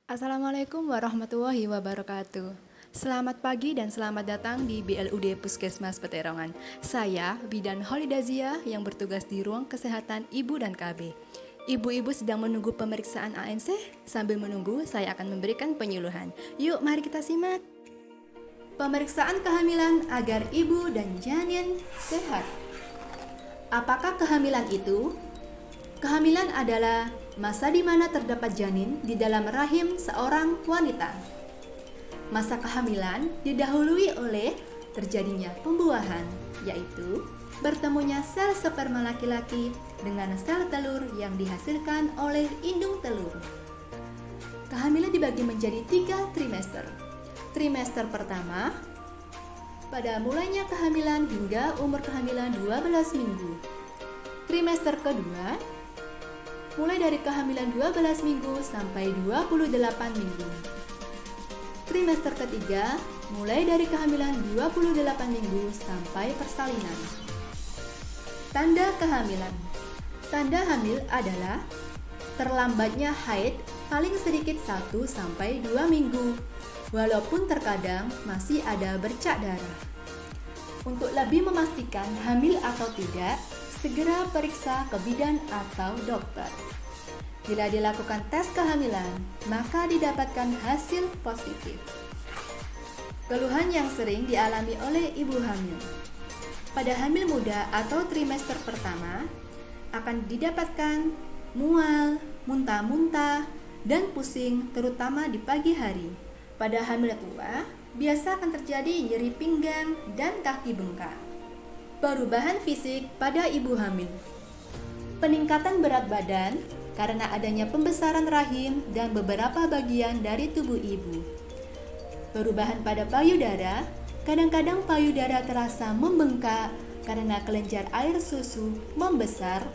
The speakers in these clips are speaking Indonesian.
Assalamualaikum warahmatullahi wabarakatuh. Selamat pagi dan selamat datang di BLUD Puskesmas Peterongan. Saya Bidan Holidazia yang bertugas di ruang kesehatan ibu dan KB. Ibu-ibu sedang menunggu pemeriksaan ANC. Sambil menunggu, saya akan memberikan penyuluhan. Yuk, mari kita simak. Pemeriksaan kehamilan agar ibu dan janin sehat. Apakah kehamilan itu? Kehamilan adalah masa di mana terdapat janin di dalam rahim seorang wanita. Masa kehamilan didahului oleh terjadinya pembuahan, yaitu bertemunya sel sperma laki-laki dengan sel telur yang dihasilkan oleh indung telur. Kehamilan dibagi menjadi 3 trimester. Trimester pertama, pada mulainya kehamilan hingga umur kehamilan 12 minggu. Trimester kedua, mulai dari kehamilan 12 minggu sampai 28 minggu. Trimester ketiga, mulai dari kehamilan 28 minggu sampai persalinan. Tanda kehamilan. Tanda hamil adalah terlambatnya haid paling sedikit 1 sampai 2 minggu, walaupun terkadang masih ada bercak darah. Untuk lebih memastikan hamil atau tidak, segera periksa ke bidan atau dokter. Bila dilakukan tes kehamilan, maka didapatkan hasil positif. Keluhan yang sering dialami oleh ibu hamil. Pada hamil muda atau trimester pertama, akan didapatkan mual, muntah-muntah, dan pusing terutama di pagi hari. Pada hamil tua, biasa akan terjadi nyeri pinggang dan kaki bengkak. Perubahan fisik pada ibu hamil. Peningkatan berat badan karena adanya pembesaran rahim dan beberapa bagian dari tubuh ibu. Perubahan pada payudara, kadang-kadang payudara terasa membengkak karena kelenjar air susu membesar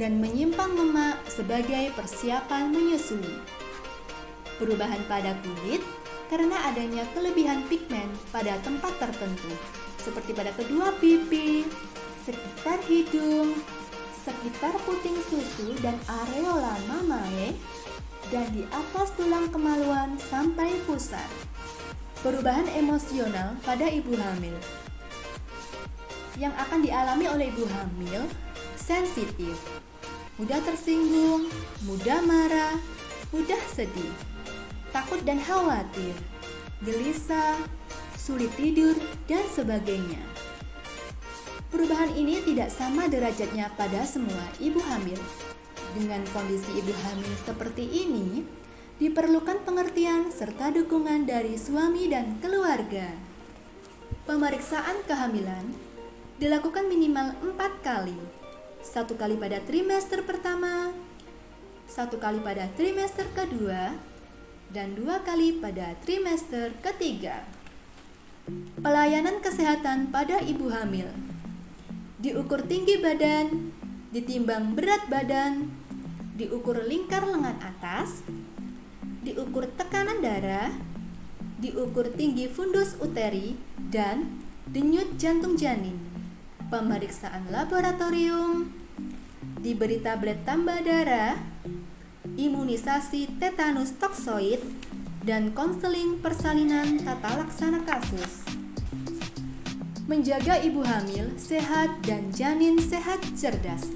dan menyimpan lemak sebagai persiapan menyusui. Perubahan pada kulit karena adanya kelebihan pigmen pada tempat tertentu, seperti pada kedua pipi, sekitar hidung, sekitar puting susu dan areola mamae, dan di atas tulang kemaluan sampai pusar. Perubahan emosional pada ibu hamil. Yang akan dialami oleh ibu hamil, sensitif, mudah tersinggung, mudah marah, mudah sedih, takut dan khawatir, gelisah, sulit tidur, dan sebagainya. Perubahan ini tidak sama derajatnya pada semua ibu hamil. Dengan kondisi ibu hamil seperti ini, diperlukan pengertian serta dukungan dari suami dan keluarga. Pemeriksaan kehamilan dilakukan minimal 4 kali. 1 kali pada trimester pertama, 1 kali pada trimester kedua, dan 2 kali pada trimester ketiga. Pelayanan kesehatan pada ibu hamil. Diukur tinggi badan, ditimbang berat badan, diukur lingkar lengan atas, diukur tekanan darah, diukur tinggi fundus uteri, dan denyut jantung janin. Pemeriksaan laboratorium, diberi tablet tambah darah, imunisasi tetanus toksoid, dan konseling persalinan tata laksana kasus. Menjaga ibu hamil sehat dan janin sehat cerdas.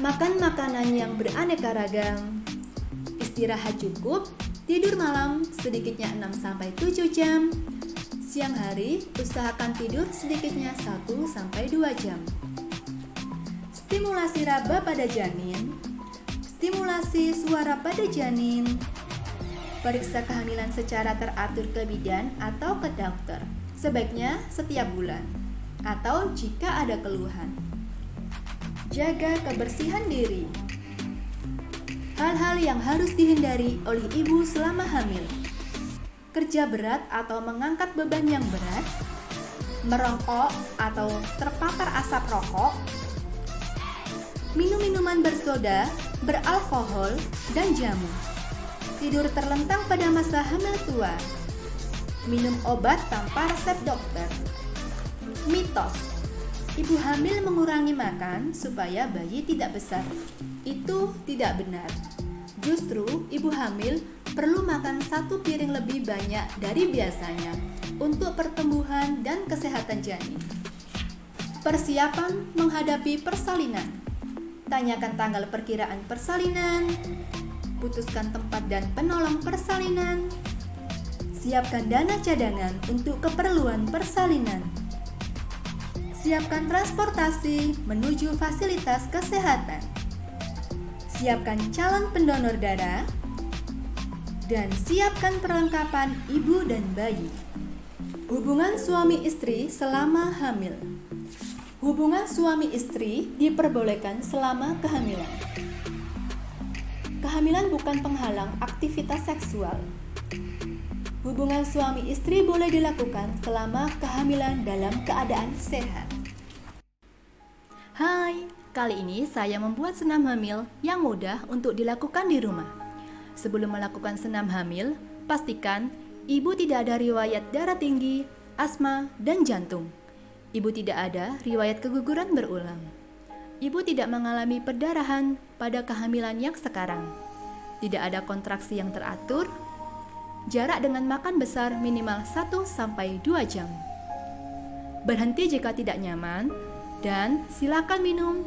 Makan makanan yang beraneka ragam. Istirahat cukup, tidur malam sedikitnya 6-7 jam. Siang hari usahakan tidur sedikitnya 1-2 jam. Stimulasi raba pada janin. Stimulasi suara pada janin. Periksa kehamilan secara teratur ke bidan atau ke dokter. Sebaiknya setiap bulan, atau jika ada keluhan. Jaga kebersihan diri. Hal-hal yang harus dihindari oleh ibu selama hamil. Kerja berat atau mengangkat beban yang berat, merokok atau terpapar asap rokok, minum minuman bersoda, beralkohol, dan jamu. Tidur terlentang pada masa hamil tua. Minum obat tanpa resep dokter. Mitos, ibu hamil mengurangi makan supaya bayi tidak besar. Itu tidak benar. Justru ibu hamil perlu makan 1 piring lebih banyak dari biasanya untuk pertumbuhan dan kesehatan janin. Persiapan menghadapi persalinan. Tanyakan tanggal perkiraan persalinan. Putuskan tempat dan penolong persalinan. Siapkan dana cadangan untuk keperluan persalinan. Siapkan transportasi menuju fasilitas kesehatan. Siapkan calon pendonor darah. Dan siapkan perlengkapan ibu dan bayi. Hubungan suami istri selama hamil. Hubungan suami istri diperbolehkan selama kehamilan. Kehamilan bukan penghalang aktivitas seksual. Hubungan suami istri boleh dilakukan selama kehamilan dalam keadaan sehat. Hai, kali ini saya membuat senam hamil yang mudah untuk dilakukan di rumah. Sebelum melakukan senam hamil, pastikan ibu tidak ada riwayat darah tinggi, asma, dan jantung. Ibu tidak ada riwayat keguguran berulang. Ibu tidak mengalami perdarahan pada kehamilan yang sekarang. Tidak ada kontraksi yang teratur. Jarak dengan makan besar minimal 1-2 jam. Berhenti jika tidak nyaman. Dan silakan minum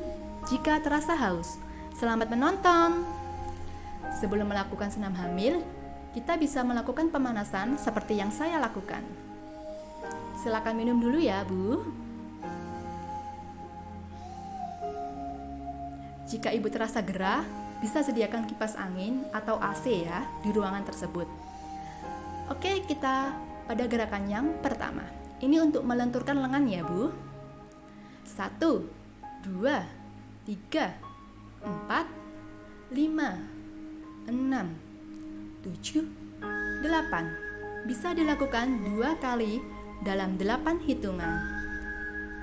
jika terasa haus. Selamat menonton. Sebelum melakukan senam hamil, kita bisa melakukan pemanasan seperti yang saya lakukan. Silakan minum dulu ya, Bu. Jika ibu terasa gerah, bisa sediakan kipas angin atau AC ya di ruangan tersebut. Oke, kita pada gerakan yang pertama. Ini untuk melenturkan lengan ya, Bu. 1, 2, 3, 4, 5, 6, 7, 8. Bisa dilakukan 2 kali dalam 8 hitungan.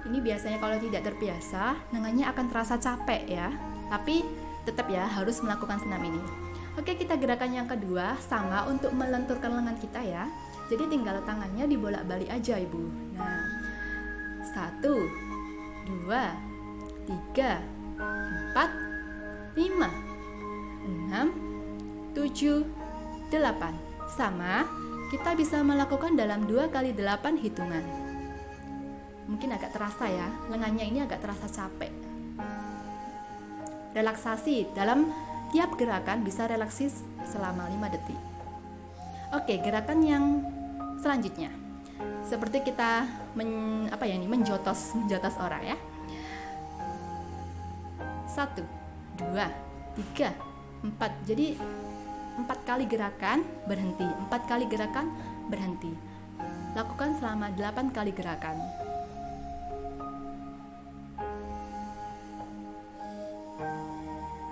Ini biasanya kalau tidak terbiasa, lengannya akan terasa capek ya. Tapi tetap ya harus melakukan senam ini. Oke, kita gerakan yang kedua sama untuk melenturkan lengan kita ya. Jadi tinggal tangannya dibolak-balik aja Ibu. Nah, 1, 2, 3, 4, 5, 6, 7, 8. Sama, kita bisa melakukan dalam 2 kali 8 hitungan. Mungkin agak terasa ya, lengannya ini agak terasa capek. Relaksasi dalam tiap gerakan bisa relaksasi selama 5 detik. Oke, gerakan yang selanjutnya. Seperti kita menjotos orang ya. 1, 2, 3, 4. Jadi 4 kali gerakan berhenti, 4 kali gerakan berhenti. Lakukan selama 8 kali gerakan.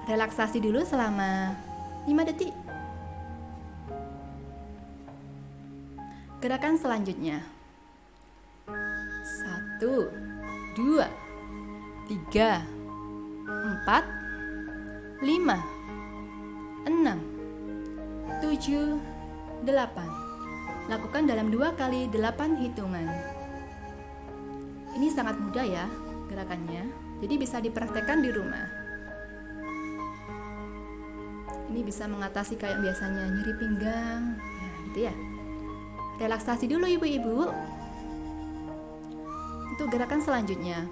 Relaksasi dulu selama 5 detik. Gerakan selanjutnya. 1, 2, 3, 4, 5, 6, 7, 8. Lakukan dalam 2 kali 8 hitungan. Ini sangat mudah ya gerakannya. Jadi bisa dipraktekkan di rumah. Ini bisa mengatasi kayak biasanya nyeri pinggang, ya gitu ya. Relaksasi dulu ibu-ibu. Untuk gerakan selanjutnya,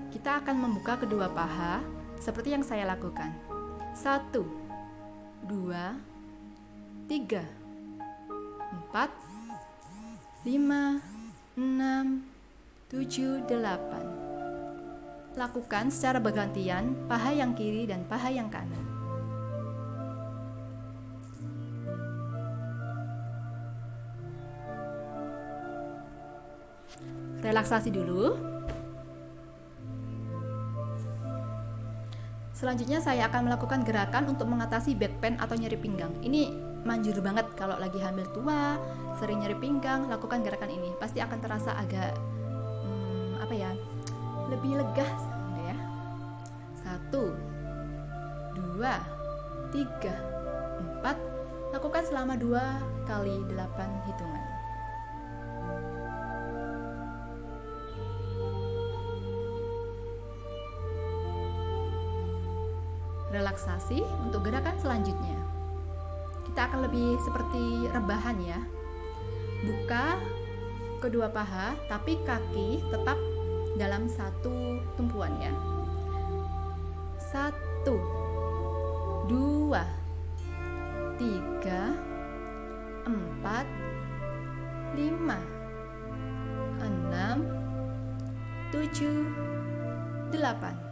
kita akan membuka kedua paha seperti yang saya lakukan. 1, 2, 3, 4, 5, 6, 7, 8. Lakukan secara bergantian paha yang kiri dan paha yang kanan. Relaksasi dulu. Selanjutnya saya akan melakukan gerakan untuk mengatasi back pain atau nyeri pinggang. Ini manjur banget kalau lagi hamil tua, sering nyeri pinggang, lakukan gerakan ini. Pasti akan terasa agak lebih lega ya. 1, 2, 3, 4. Lakukan selama 2 kali 8 hitungan. Relaksasi untuk gerakan selanjutnya. Kita akan lebih seperti rebahan ya. Buka kedua paha, tapi kaki tetap dalam satu tumpuan ya. 1, 2, 3, 4, 5, 6, 7, 8.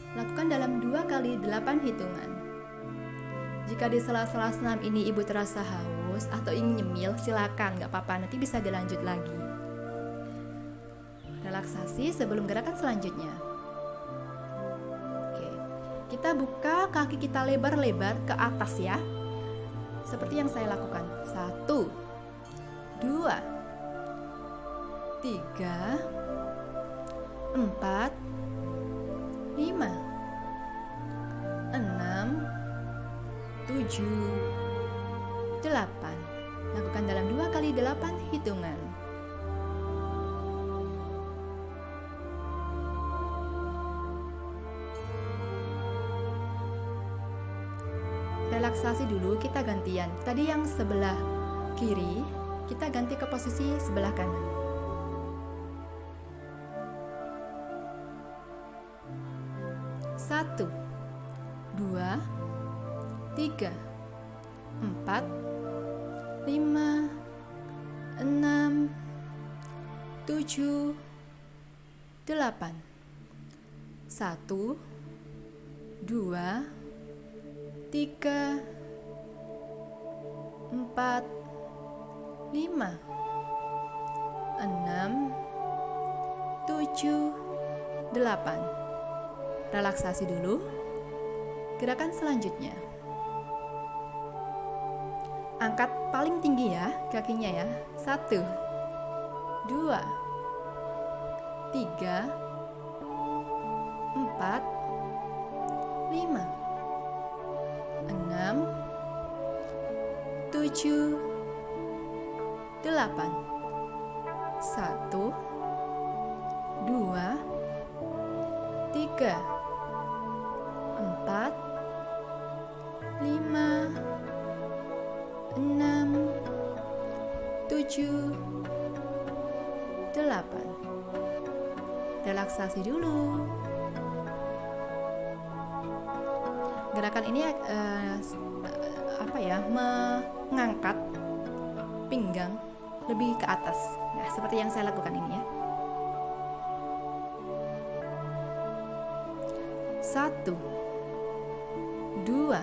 Lakukan dalam 2 kali 8 hitungan. Jika di sela-sela senam ini ibu terasa haus atau ingin nyemil, silakan, gak apa-apa, nanti bisa dilanjut lagi. Relaksasi sebelum gerakan selanjutnya. Oke, kita buka kaki kita lebar-lebar ke atas ya. Seperti yang saya lakukan. 1, 2, 3, 4, 5, 6, 7, 8. Lakukan dalam 2 kali 8 hitungan. Relaksasi dulu, kita gantian. Tadi yang sebelah kiri, kita ganti ke posisi sebelah kanan. 1, 2, 3, 4, 5, 6, 7, 8. 1, 2, 3, 4, 5, 6, 7, 8. Relaksasi dulu. Gerakan selanjutnya. Angkat paling tinggi ya kakinya ya. 1, 2, 3, 4, 5, 6, 7, 8. 1, 2, 3, 4, 5, 6, 7, 8. Relaksasi dulu. Gerakan ini mengangkat pinggang lebih ke atas. Nah, seperti yang saya lakukan ini ya. 1, 2,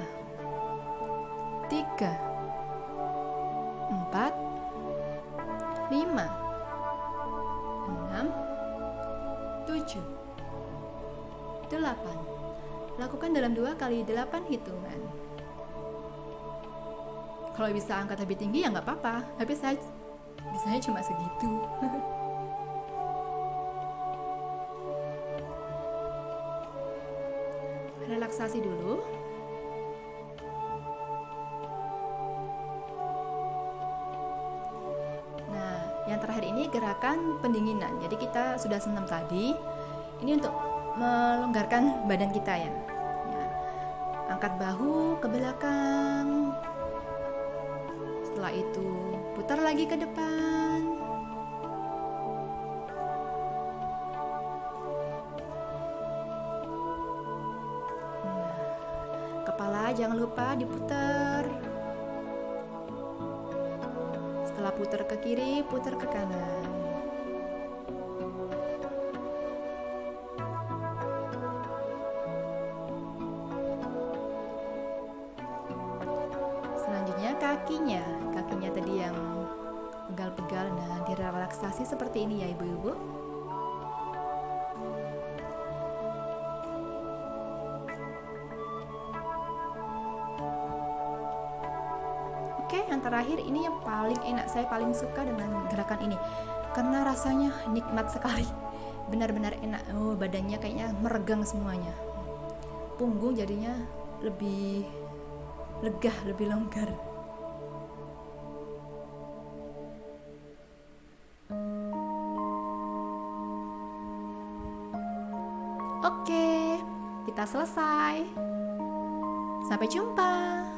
3, 4, 5, 6, 7, 8. Lakukan dalam 2 kali 8 hitungan. Kalau bisa angkat lebih tinggi ya nggak apa-apa, tapi bisanya cuma segitu. Relaksasi dulu. Nah, yang terakhir ini gerakan pendinginan. Jadi kita sudah senam tadi. Ini untuk melonggarkan badan kita ya. Angkat bahu ke belakang. Setelah itu putar lagi ke depan. Kepala jangan lupa diputar. Setelah putar ke kiri, putar ke kanan. Selanjutnya kakinya tadi yang pegal-pegal. Nah, direlaksasi seperti ini ya ibu-ibu. Oke, yang terakhir ini yang paling enak, saya paling suka dengan gerakan ini karena rasanya nikmat sekali, benar-benar enak. Badannya kayaknya meregang semuanya, punggung jadinya lebih lega, lebih longgar. Oke, kita selesai. Sampai jumpa.